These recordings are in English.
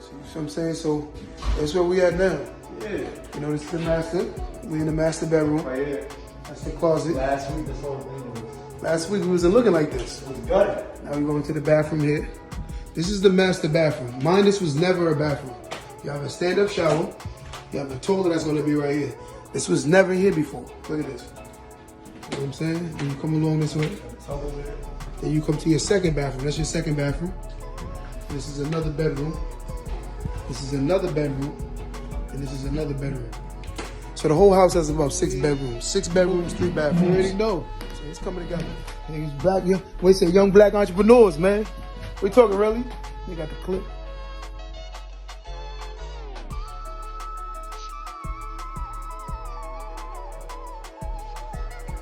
See what I'm saying? So that's where we at now. Yeah. You know, this is the master. We in the master bedroom. Right here. That's the closet. Last week, this whole thing was... Last week we wasn't looking like this. It was gutted. Now we're going to the bathroom here. This is the master bathroom. Mine, this was never a bathroom. You have a stand-up shower. You have a toilet that's going to be right here. This was never here before. Look at this. You know what I'm saying? Then you come along this way. Then you come to your second bathroom. That's your second bathroom. This is another bedroom. This is another bedroom. And this is another bedroom. So the whole house has about 6 bedrooms. 6 bedrooms, 3 bathrooms. You already know. So it's coming together. Niggas black, wait, say young black entrepreneurs, man. We talking really? They got the clip.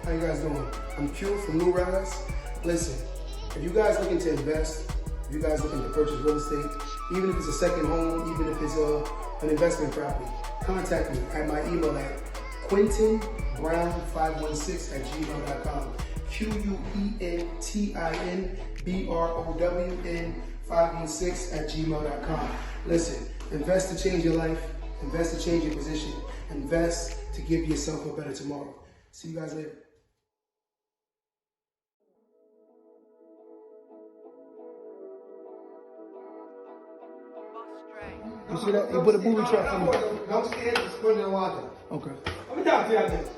How you guys doing? I'm Q from New Rise. Listen, if you guys looking to invest, if you guys looking to purchase real estate, even if it's a second home, even if it's an investment property, contact me at my email at quentinbrown516@gmail.com. QUENTINBROWN516@gmail.com. Listen, invest to change your life, invest to change your position, invest to give yourself a better tomorrow. See you guys later. You see that? He put a booby trap on me. Don't stand, just put it in water. Okay. Let me talk to y'all next.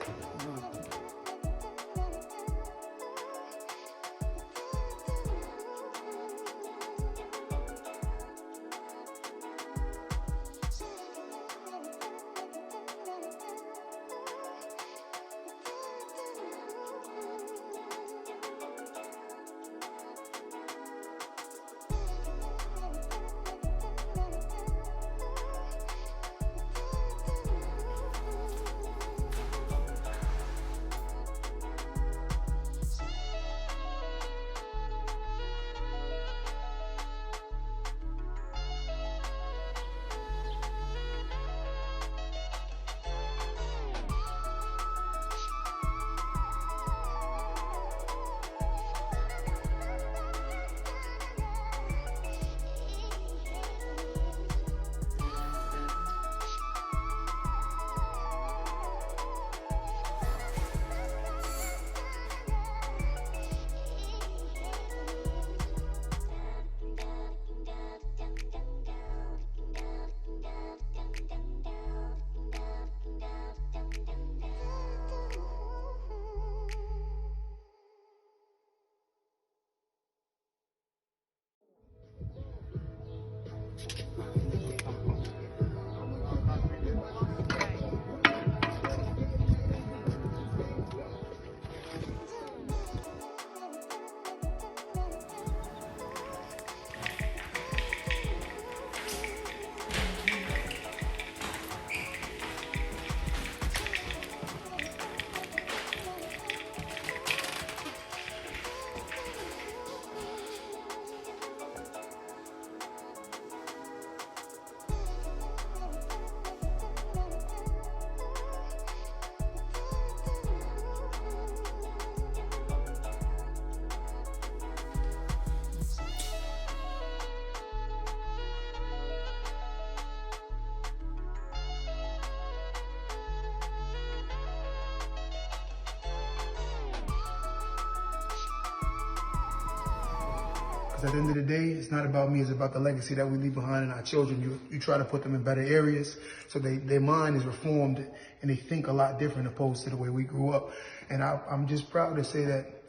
Because at the end of the day, it's not about me, it's about the legacy that we leave behind in our children. You try to put them in better areas so their mind is reformed and they think a lot different opposed to the way we grew up. And I'm just proud to say that,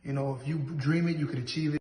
you know, if you dream it, you could achieve it.